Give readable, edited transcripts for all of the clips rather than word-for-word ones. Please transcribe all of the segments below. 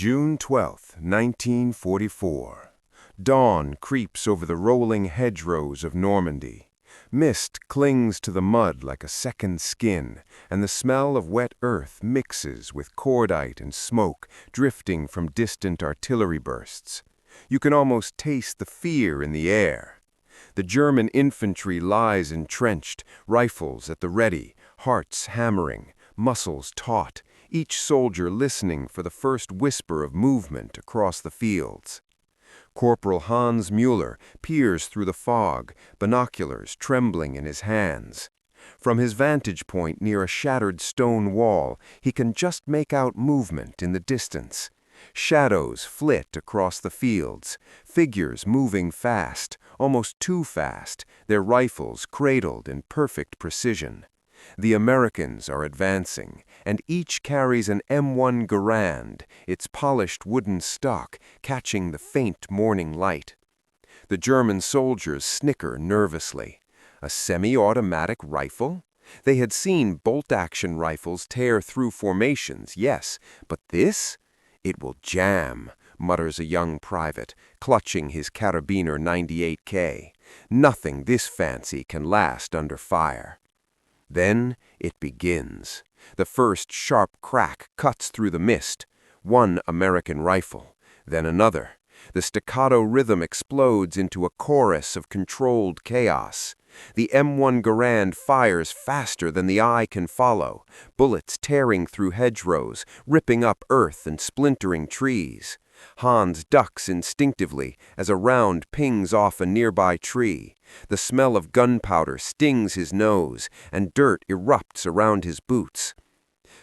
June 12, 1944. Dawn creeps over the rolling hedgerows of Normandy. Mist clings to the mud like a second skin, and the smell of wet earth mixes with cordite and smoke drifting from distant artillery bursts. You can almost taste the fear in the air. The German infantry lies entrenched, rifles at the ready, hearts hammering, muscles taut, each soldier listening for the first whisper of movement across the fields. Corporal Hans Müller peers through the fog, binoculars trembling in his hands. From his vantage point near a shattered stone wall, he can just make out movement in the distance. Shadows flit across the fields, figures moving fast, almost too fast, their rifles cradled in perfect precision. The Americans are advancing, and each carries an M1 Garand, its polished wooden stock catching the faint morning light. The German soldiers snicker nervously. A semi-automatic rifle? They had seen bolt-action rifles tear through formations, yes, but this? It will jam, mutters a young private, clutching his Carabiner 98K. Nothing this fancy can last under fire. Then it begins. The first sharp crack cuts through the mist. One American rifle, then another. The staccato rhythm explodes into a chorus of controlled chaos. The M1 Garand fires faster than the eye can follow, bullets tearing through hedgerows, ripping up earth and splintering trees. Hans ducks instinctively as a round pings off a nearby tree. The smell of gunpowder stings his nose, and dirt erupts around his boots.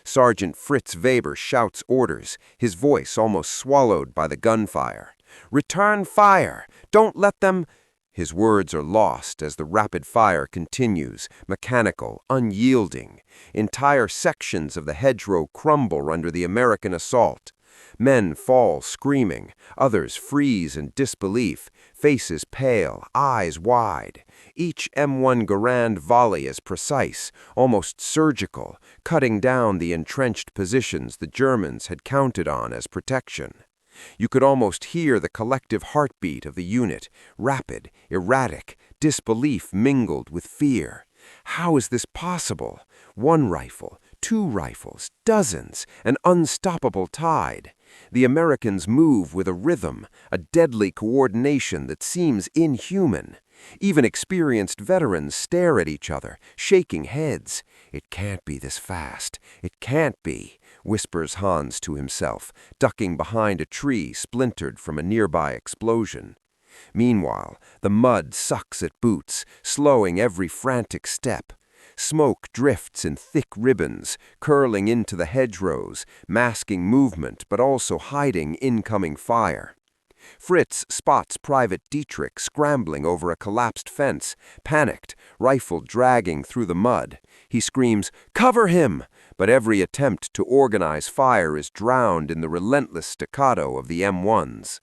Sergeant Fritz Weber shouts orders, his voice almost swallowed by the gunfire. "Return fire! Don't let them—" His words are lost as the rapid fire continues, mechanical, unyielding. Entire sections of the hedgerow crumble under the American assault. Men fall screaming, others freeze in disbelief, faces pale, eyes wide. Each M1 Garand volley is precise, almost surgical, cutting down the entrenched positions the Germans had counted on as protection. You could almost hear the collective heartbeat of the unit, rapid, erratic, disbelief mingled with fear. How is this possible? One rifle, two rifles, dozens, an unstoppable tide. The Americans move with a rhythm, a deadly coordination that seems inhuman. Even experienced veterans stare at each other, shaking heads. "It can't be this fast. It can't be," whispers Hans to himself, ducking behind a tree splintered from a nearby explosion. Meanwhile, the mud sucks at boots, slowing every frantic step. Smoke drifts in thick ribbons, curling into the hedgerows, masking movement but also hiding incoming fire. Fritz spots Private Dietrich scrambling over a collapsed fence, panicked, rifle dragging through the mud. He screams, "Cover him!" but every attempt to organize fire is drowned in the relentless staccato of the M1s.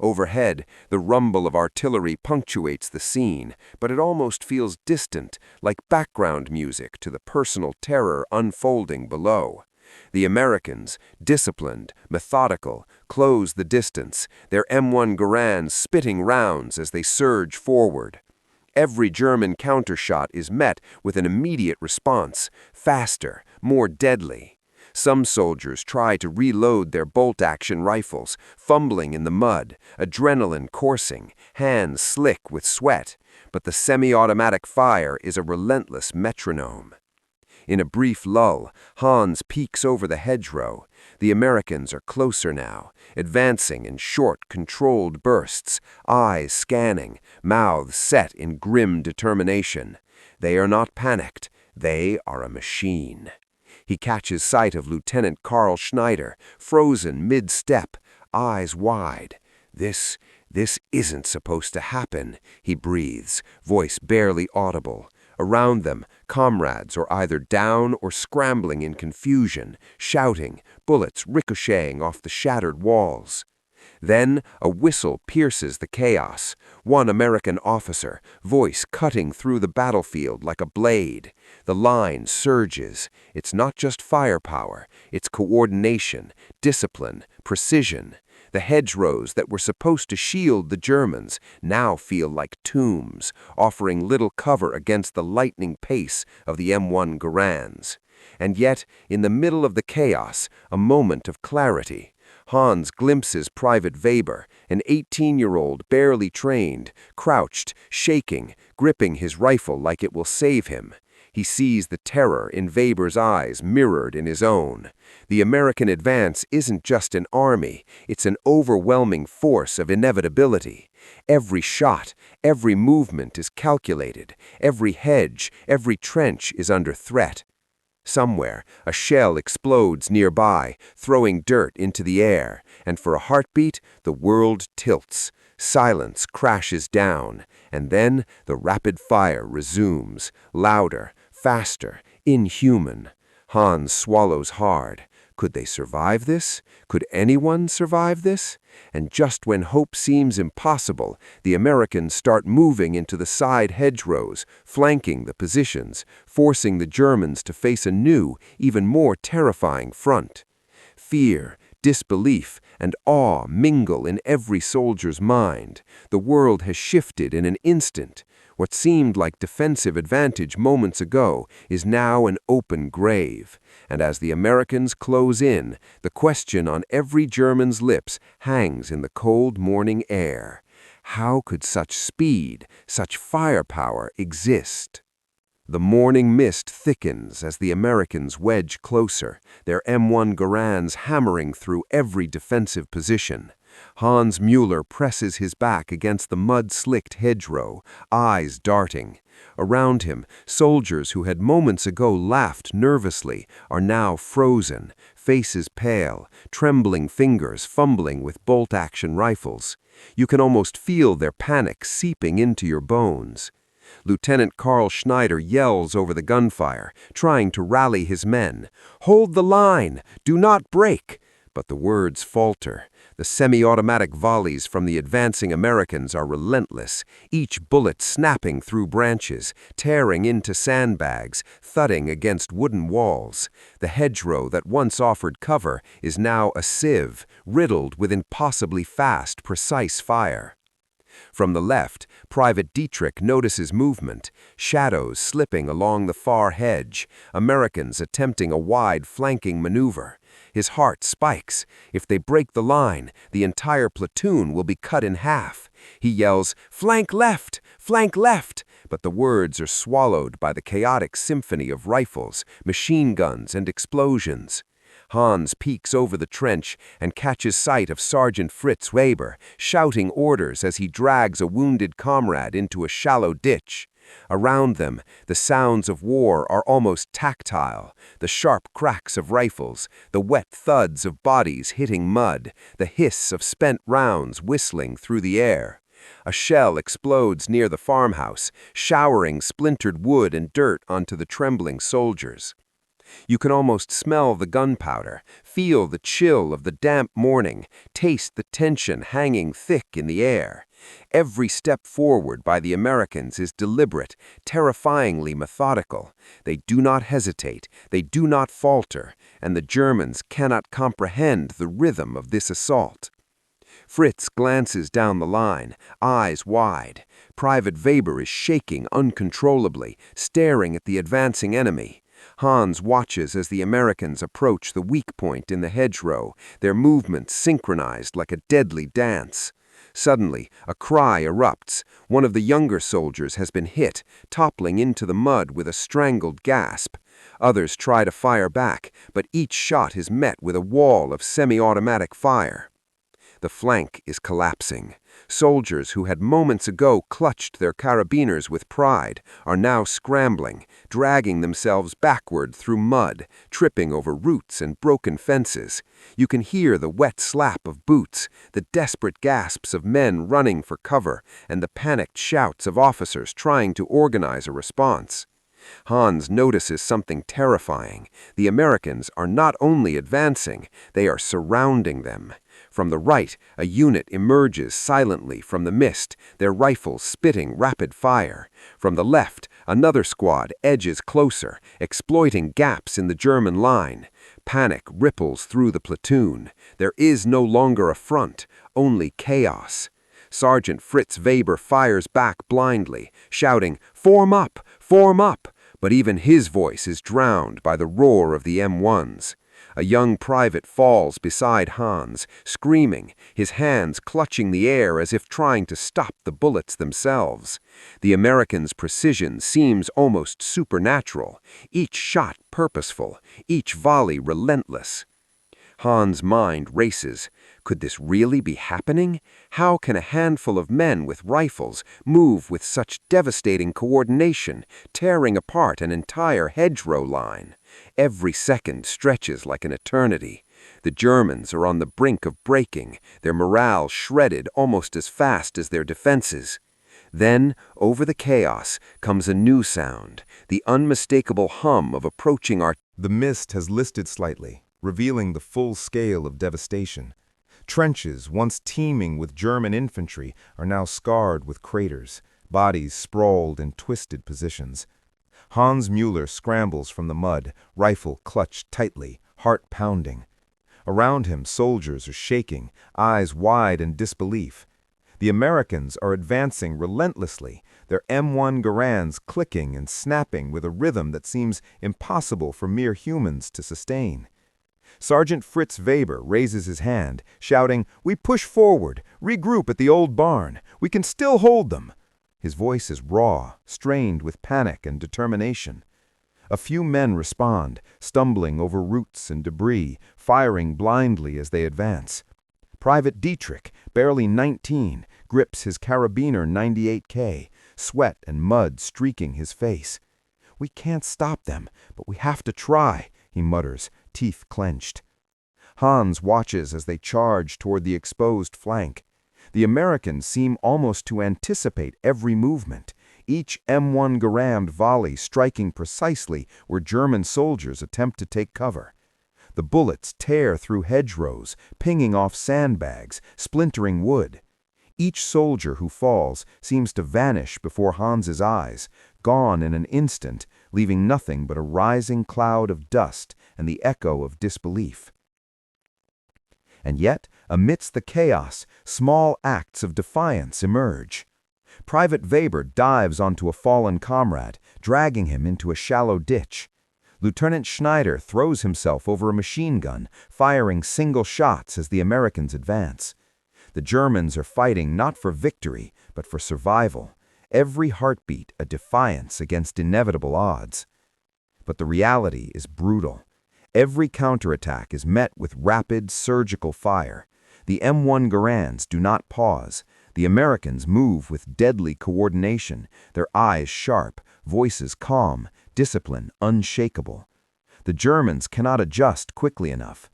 Overhead, the rumble of artillery punctuates the scene, but it almost feels distant, like background music to the personal terror unfolding below. The Americans, disciplined, methodical, close the distance, their M1 Garand spitting rounds as they surge forward. Every German countershot is met with an immediate response, faster, more deadly. Some soldiers try to reload their bolt-action rifles, fumbling in the mud, adrenaline coursing, hands slick with sweat, but the semi-automatic fire is a relentless metronome. In a brief lull, Hans peeks over the hedgerow. The Americans are closer now, advancing in short, controlled bursts, eyes scanning, mouths set in grim determination. They are not panicked. They are a machine. He catches sight of Lieutenant Karl Schneider, frozen mid-step, eyes wide. This isn't supposed to happen, he breathes, voice barely audible. Around them, comrades are either down or scrambling in confusion, shouting, bullets ricocheting off the shattered walls. Then a whistle pierces the chaos. One American officer, voice cutting through the battlefield like a blade. The line surges. It's not just firepower, it's coordination, discipline, precision. The hedgerows that were supposed to shield the Germans now feel like tombs, offering little cover against the lightning pace of the M1 Garands. And yet, in the middle of the chaos, a moment of clarity. Hans glimpses Private Weber, an 18-year-old barely trained, crouched, shaking, gripping his rifle like it will save him. He sees the terror in Weber's eyes mirrored in his own. The American advance isn't just an army, it's an overwhelming force of inevitability. Every shot, every movement is calculated. Every hedge, every trench is under threat. Somewhere, a shell explodes nearby, throwing dirt into the air, and for a heartbeat, the world tilts. Silence crashes down, and then the rapid fire resumes, louder, faster, inhuman. Hans swallows hard. Could they survive this? Could anyone survive this? And just when hope seems impossible, the Americans start moving into the side hedgerows, flanking the positions, forcing the Germans to face a new, even more terrifying front. Fear, disbelief, and awe mingle in every soldier's mind. The world has shifted in an instant. What seemed like defensive advantage moments ago is now an open grave. And as the Americans close in, the question on every German's lips hangs in the cold morning air. How could such speed, such firepower exist? The morning mist thickens as the Americans wedge closer, their M1 Garands hammering through every defensive position. Hans Müller presses his back against the mud-slicked hedgerow, eyes darting. Around him, soldiers who had moments ago laughed nervously are now frozen, faces pale, trembling fingers fumbling with bolt-action rifles. You can almost feel their panic seeping into your bones. Lieutenant Karl Schneider yells over the gunfire, trying to rally his men. "Hold the line! Do not break!" But the words falter. The semi-automatic volleys from the advancing Americans are relentless, each bullet snapping through branches, tearing into sandbags, thudding against wooden walls. The hedgerow that once offered cover is now a sieve, riddled with impossibly fast, precise fire. From the left, Private Dietrich notices movement, shadows slipping along the far hedge, Americans attempting a wide flanking maneuver. His heart spikes. If they break the line, the entire platoon will be cut in half. He yells, "Flank left! Flank left!" But the words are swallowed by the chaotic symphony of rifles, machine guns, and explosions. Hans peeks over the trench and catches sight of Sergeant Fritz Weber, shouting orders as he drags a wounded comrade into a shallow ditch. Around them, the sounds of war are almost tactile, the sharp cracks of rifles, the wet thuds of bodies hitting mud, the hiss of spent rounds whistling through the air. A shell explodes near the farmhouse, showering splintered wood and dirt onto the trembling soldiers. You can almost smell the gunpowder, feel the chill of the damp morning, taste the tension hanging thick in the air. Every step forward by the Americans is deliberate, terrifyingly methodical. They do not hesitate, they do not falter, and the Germans cannot comprehend the rhythm of this assault. Fritz glances down the line, eyes wide. Private Weber is shaking uncontrollably, staring at the advancing enemy. Hans watches as the Americans approach the weak point in the hedgerow, their movements synchronized like a deadly dance. Suddenly, a cry erupts. One of the younger soldiers has been hit, toppling into the mud with a strangled gasp. Others try to fire back, but each shot is met with a wall of semi-automatic fire. The flank is collapsing. Soldiers who had moments ago clutched their carabiners with pride are now scrambling, dragging themselves backward through mud, tripping over roots and broken fences. You can hear the wet slap of boots, the desperate gasps of men running for cover, and the panicked shouts of officers trying to organize a response. Hans notices something terrifying. The Americans are not only advancing, they are surrounding them. From the right, a unit emerges silently from the mist, their rifles spitting rapid fire. From the left, another squad edges closer, exploiting gaps in the German line. Panic ripples through the platoon. There is no longer a front, only chaos. Sergeant Fritz Weber fires back blindly, shouting, "Form up! Form up!" But even his voice is drowned by the roar of the M1s. A young private falls beside Hans, screaming, his hands clutching the air as if trying to stop the bullets themselves. The Americans' precision seems almost supernatural, each shot purposeful, each volley relentless. Hans' mind races. Could this really be happening? How can a handful of men with rifles move with such devastating coordination, tearing apart an entire hedgerow line? Every second stretches like an eternity. The Germans are on the brink of breaking, their morale shredded almost as fast as their defenses. Then, over the chaos, comes a new sound, the unmistakable hum of approaching artillery. The mist has lifted slightly, revealing the full scale of devastation. Trenches, once teeming with German infantry, are now scarred with craters, bodies sprawled in twisted positions. Hans Müller scrambles from the mud, rifle clutched tightly, heart pounding. Around him, soldiers are shaking, eyes wide in disbelief. The Americans are advancing relentlessly, their M1 Garands clicking and snapping with a rhythm that seems impossible for mere humans to sustain. Sergeant Fritz Weber raises his hand, shouting, "We push forward, regroup at the old barn. We can still hold them." His voice is raw, strained with panic and determination. A few men respond, stumbling over roots and debris, firing blindly as they advance. Private Dietrich, barely 19, grips his carabiner 98K, sweat and mud streaking his face. "We can't stop them, but we have to try," he mutters, teeth clenched. Hans watches as they charge toward the exposed flank. The Americans seem almost to anticipate every movement, each M1 Garand volley striking precisely where German soldiers attempt to take cover. The bullets tear through hedgerows, pinging off sandbags, splintering wood. Each soldier who falls seems to vanish before Hans's eyes, gone in an instant, leaving nothing but a rising cloud of dust and the echo of disbelief. And yet, amidst the chaos, small acts of defiance emerge. Private Weber dives onto a fallen comrade, dragging him into a shallow ditch. Lieutenant Schneider throws himself over a machine gun, firing single shots as the Americans advance. The Germans are fighting not for victory, but for survival, every heartbeat a defiance against inevitable odds. But the reality is brutal. Every counterattack is met with rapid, surgical fire. The M1 Garands do not pause. The Americans move with deadly coordination, their eyes sharp, voices calm, discipline unshakable. The Germans cannot adjust quickly enough.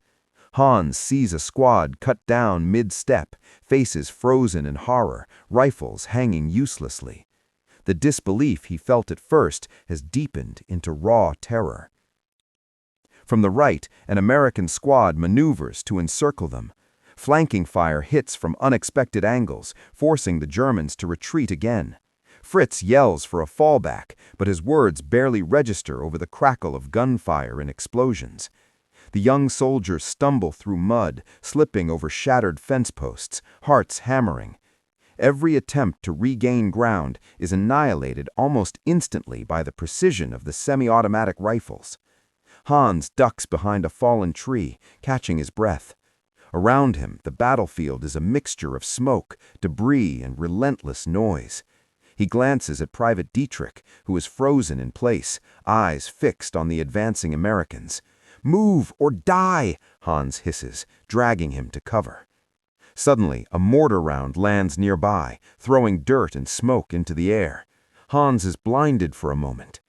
Hans sees a squad cut down mid-step, faces frozen in horror, rifles hanging uselessly. The disbelief he felt at first has deepened into raw terror. From the right, an American squad maneuvers to encircle them. Flanking fire hits from unexpected angles, forcing the Germans to retreat again. Fritz yells for a fallback, but his words barely register over the crackle of gunfire and explosions. The young soldiers stumble through mud, slipping over shattered fence posts, hearts hammering. Every attempt to regain ground is annihilated almost instantly by the precision of the semi-automatic rifles. Hans ducks behind a fallen tree, catching his breath. Around him, the battlefield is a mixture of smoke, debris, and relentless noise. He glances at Private Dietrich, who is frozen in place, eyes fixed on the advancing Americans. "Move or die!" Hans hisses, dragging him to cover. Suddenly, a mortar round lands nearby, throwing dirt and smoke into the air. Hans is blinded for a moment.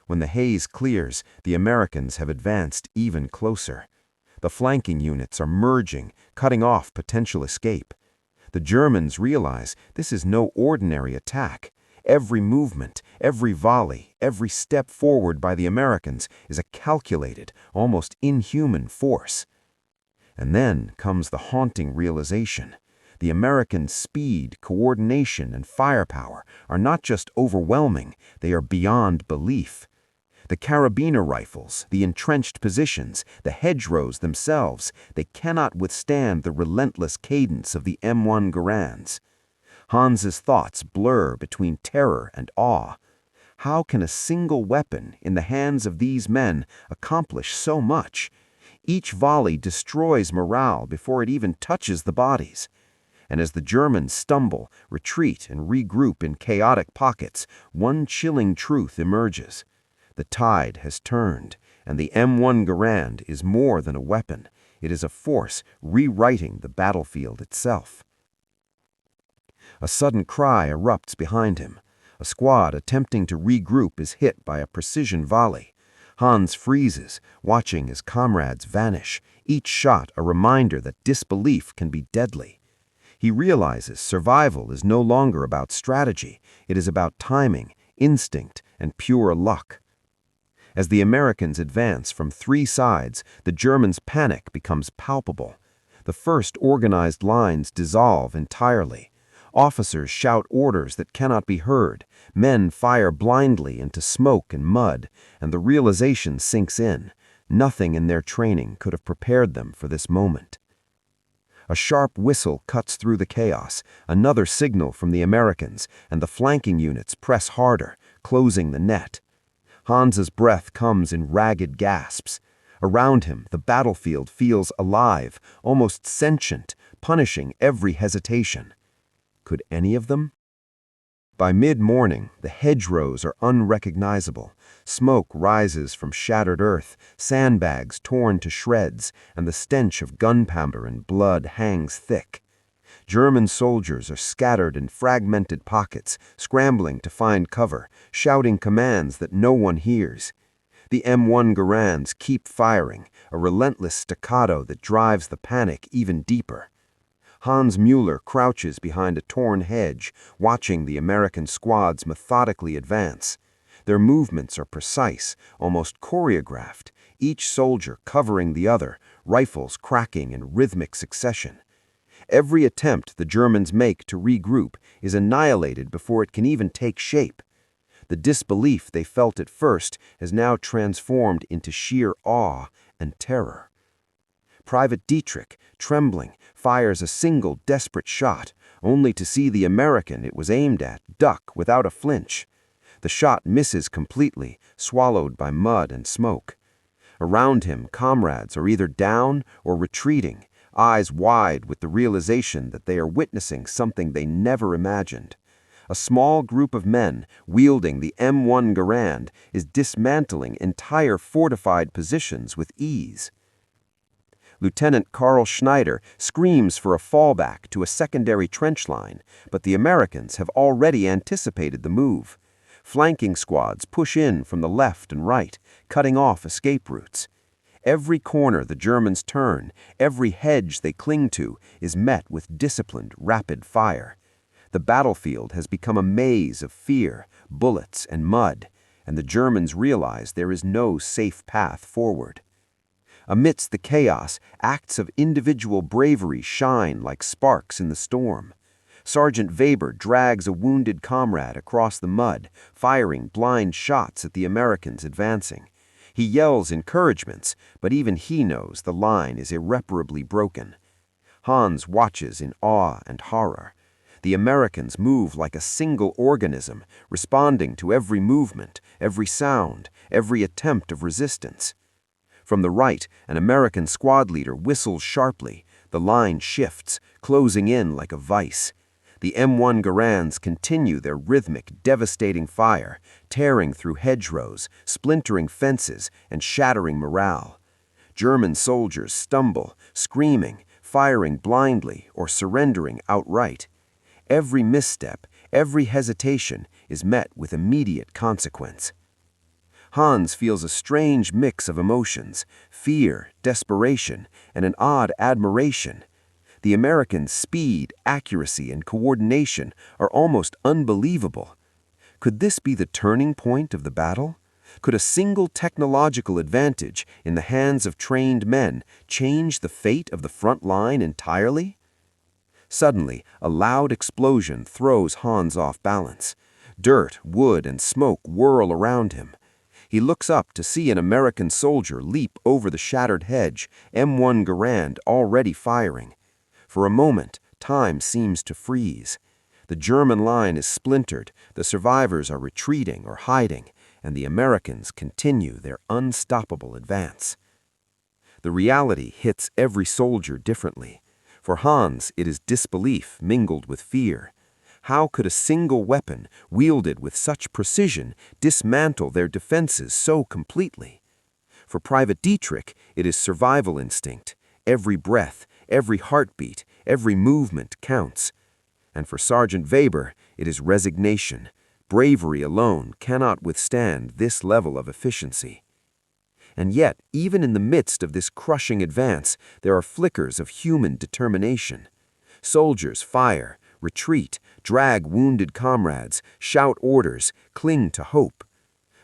When the haze clears, the Americans have advanced even closer. The flanking units are merging, cutting off potential escape. The Germans realize this is no ordinary attack. Every movement, every volley, every step forward by the Americans is a calculated, almost inhuman force. And then comes the haunting realization. The Americans' speed, coordination, and firepower are not just overwhelming, they are beyond belief. The carabiner rifles, the entrenched positions, the hedgerows themselves, they cannot withstand the relentless cadence of the M1 Garands. Hans's thoughts blur between terror and awe. How can a single weapon in the hands of these men accomplish so much? Each volley destroys morale before it even touches the bodies. And as the Germans stumble, retreat, and regroup in chaotic pockets, one chilling truth emerges. The tide has turned, and the M1 Garand is more than a weapon. It is a force rewriting the battlefield itself. A sudden cry erupts behind him. A squad attempting to regroup is hit by a precision volley. Hans freezes, watching his comrades vanish, each shot a reminder that disbelief can be deadly. He realizes survival is no longer about strategy, it is about timing, instinct, and pure luck. As the Americans advance from three sides, the Germans' panic becomes palpable. The first organized lines dissolve entirely. Officers shout orders that cannot be heard, men fire blindly into smoke and mud, and the realization sinks in. Nothing in their training could have prepared them for this moment. A sharp whistle cuts through the chaos, another signal from the Americans, and the flanking units press harder, closing the net. Hans's breath comes in ragged gasps. Around him, the battlefield feels alive, almost sentient, punishing every hesitation. Could any of them? By mid-morning, the hedgerows are unrecognizable. Smoke rises from shattered earth, sandbags torn to shreds, and the stench of gunpowder and blood hangs thick. German soldiers are scattered in fragmented pockets, scrambling to find cover, shouting commands that no one hears. The M1 Garands keep firing, a relentless staccato that drives the panic even deeper. Hans Müller crouches behind a torn hedge, watching the American squads methodically advance. Their movements are precise, almost choreographed, each soldier covering the other, rifles cracking in rhythmic succession. Every attempt the Germans make to regroup is annihilated before it can even take shape. The disbelief they felt at first has now transformed into sheer awe and terror. Private Dietrich, trembling, fires a single desperate shot, only to see the American it was aimed at duck without a flinch. The shot misses completely, swallowed by mud and smoke. Around him, comrades are either down or retreating, eyes wide with the realization that they are witnessing something they never imagined. A small group of men, wielding the M1 Garand, is dismantling entire fortified positions with ease. Lieutenant Karl Schneider screams for a fallback to a secondary trench line, but the Americans have already anticipated the move. Flanking squads push in from the left and right, cutting off escape routes. Every corner the Germans turn, every hedge they cling to, is met with disciplined, rapid fire. The battlefield has become a maze of fear, bullets, and mud, and the Germans realize there is no safe path forward. Amidst the chaos, acts of individual bravery shine like sparks in the storm. Sergeant Weber drags a wounded comrade across the mud, firing blind shots at the Americans advancing. He yells encouragements, but even he knows the line is irreparably broken. Hans watches in awe and horror. The Americans move like a single organism, responding to every movement, every sound, every attempt of resistance. From the right, an American squad leader whistles sharply. The line shifts, closing in like a vice. The M1 Garands continue their rhythmic, devastating fire, tearing through hedgerows, splintering fences, and shattering morale. German soldiers stumble, screaming, firing blindly, or surrendering outright. Every misstep, every hesitation is met with immediate consequence. Hans feels a strange mix of emotions, fear, desperation, and an odd admiration. The Americans' speed, accuracy, and coordination are almost unbelievable. Could this be the turning point of the battle? Could a single technological advantage in the hands of trained men change the fate of the front line entirely? Suddenly, a loud explosion throws Hans off balance. Dirt, wood, and smoke whirl around him. He looks up to see an American soldier leap over the shattered hedge, M1 Garand already firing. For a moment, time seems to freeze. The German line is splintered, the survivors are retreating or hiding, and the Americans continue their unstoppable advance. The reality hits every soldier differently. For Hans, it is disbelief mingled with fear. How could a single weapon, wielded with such precision, dismantle their defenses so completely? For Private Dietrich, it is survival instinct. Every breath, every heartbeat, every movement counts. And for Sergeant Weber, it is resignation. Bravery alone cannot withstand this level of efficiency. And yet, even in the midst of this crushing advance, there are flickers of human determination. Soldiers fire, retreat, drag wounded comrades, shout orders, cling to hope.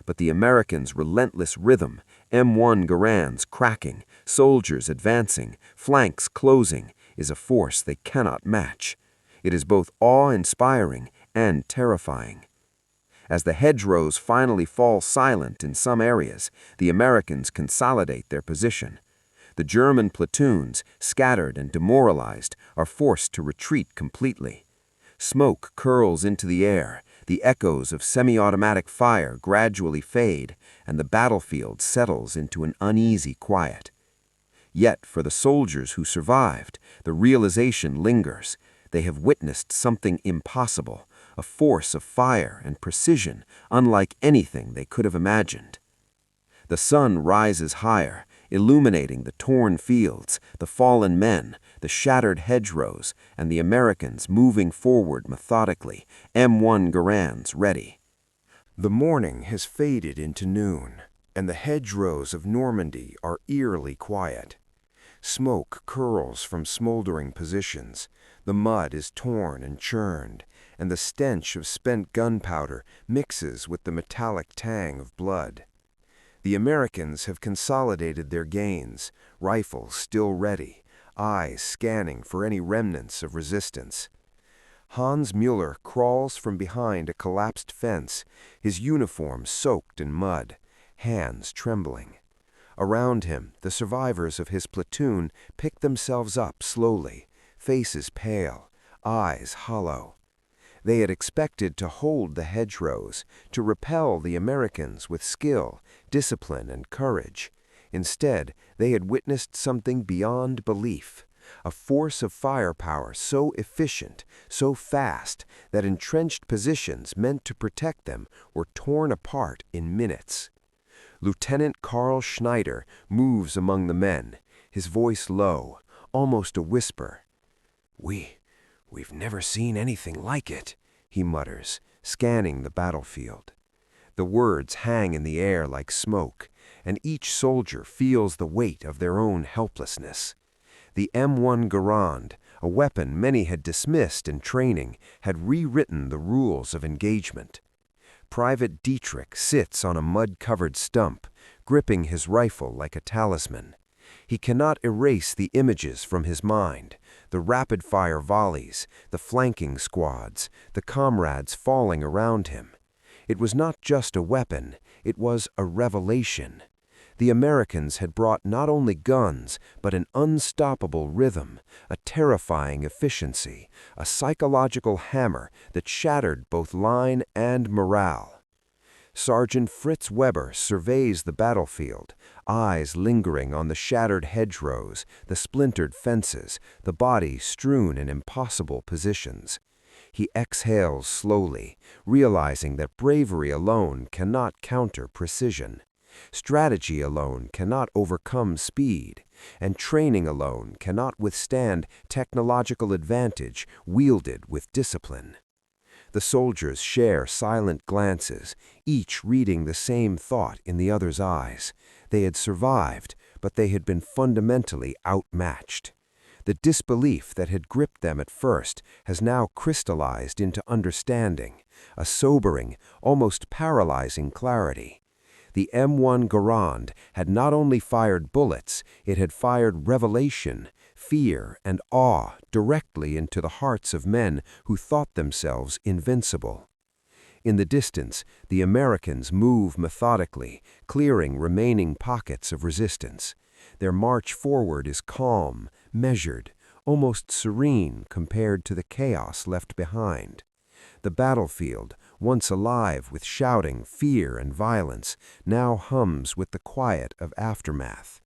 But the Americans' relentless rhythm, M1 Garands cracking, soldiers advancing, flanks closing, is a force they cannot match. It is both awe-inspiring and terrifying. As the hedgerows finally fall silent in some areas, the Americans consolidate their position. The German platoons, scattered and demoralized, are forced to retreat completely. Smoke curls into the air, the echoes of semi-automatic fire gradually fade, and the battlefield settles into an uneasy quiet. Yet for the soldiers who survived, the realization lingers. They have witnessed something impossible, a force of fire and precision unlike anything they could have imagined. The sun rises higher, illuminating the torn fields, the fallen men, the shattered hedgerows, and the Americans moving forward methodically, M1 Garands ready. The morning has faded into noon, and the hedgerows of Normandy are eerily quiet. Smoke curls from smoldering positions, the mud is torn and churned, and the stench of spent gunpowder mixes with the metallic tang of blood. The Americans have consolidated their gains, rifles still ready, eyes scanning for any remnants of resistance. Hans Müller crawls from behind a collapsed fence, his uniform soaked in mud, hands trembling. Around him, the survivors of his platoon pick themselves up slowly, faces pale, eyes hollow. They had expected to hold the hedgerows, to repel the Americans with skill, discipline, and courage. Instead, they had witnessed something beyond belief, a force of firepower so efficient, so fast, that entrenched positions meant to protect them were torn apart in minutes. Lieutenant Karl Schneider moves among the men, his voice low, almost a whisper. We've never seen anything like it, he mutters, scanning the battlefield. The words hang in the air like smoke, and each soldier feels the weight of their own helplessness. The M1 Garand, a weapon many had dismissed in training, had rewritten the rules of engagement. Private Dietrich sits on a mud-covered stump, gripping his rifle like a talisman. He cannot erase the images from his mind, the rapid-fire volleys, the flanking squads, the comrades falling around him. It was not just a weapon, it was a revelation. The Americans had brought not only guns, but an unstoppable rhythm, a terrifying efficiency, a psychological hammer that shattered both line and morale. Sergeant Fritz Weber surveys the battlefield, eyes lingering on the shattered hedgerows, the splintered fences, the bodies strewn in impossible positions. He exhales slowly, realizing that bravery alone cannot counter precision. Strategy alone cannot overcome speed, and training alone cannot withstand technological advantage wielded with discipline. The soldiers share silent glances, each reading the same thought in the other's eyes. They had survived, but they had been fundamentally outmatched. The disbelief that had gripped them at first has now crystallized into understanding, a sobering, almost paralyzing clarity. The M1 Garand had not only fired bullets, it had fired revelation, fear, and awe directly into the hearts of men who thought themselves invincible. In the distance, the Americans move methodically, clearing remaining pockets of resistance. Their march forward is calm, measured, almost serene compared to the chaos left behind. The battlefield, once alive with shouting, fear, and violence, now hums with the quiet of aftermath.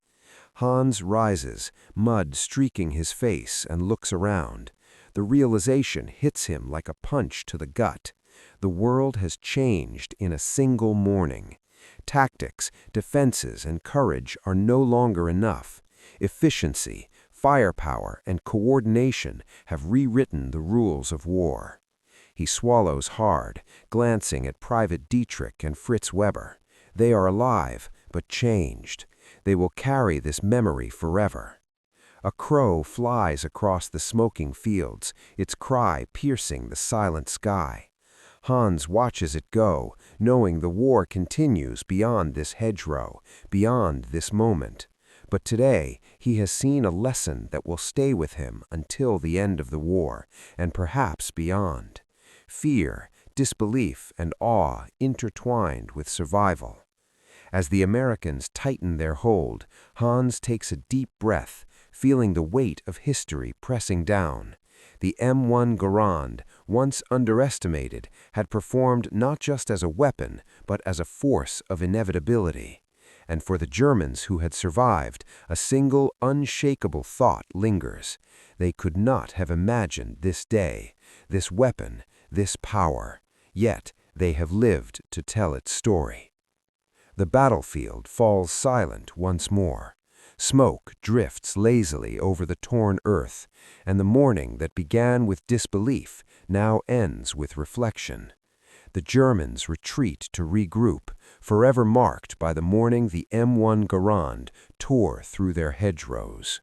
Hans rises, mud streaking his face, and looks around. The realization hits him like a punch to the gut. The world has changed in a single morning. Tactics, defenses, and courage are no longer enough. Efficiency, firepower, and coordination have rewritten the rules of war. He swallows hard, glancing at Private Dietrich and Fritz Weber. They are alive, but changed. They will carry this memory forever. A crow flies across the smoking fields, its cry piercing the silent sky. Hans watches it go, knowing the war continues beyond this hedgerow, beyond this moment. But today, he has seen a lesson that will stay with him until the end of the war, and perhaps beyond. Fear, disbelief, and awe intertwined with survival. As the Americans tighten their hold, Hans takes a deep breath, feeling the weight of history pressing down. The M1 Garand, once underestimated, had performed not just as a weapon, but as a force of inevitability. And for the Germans who had survived, a single unshakable thought lingers. They could not have imagined this day, this weapon, this power. Yet they have lived to tell its story. The battlefield falls silent once more. Smoke drifts lazily over the torn earth, and the morning that began with disbelief now ends with reflection. The Germans retreat to regroup, forever marked by the morning the M1 Garand tore through their hedgerows.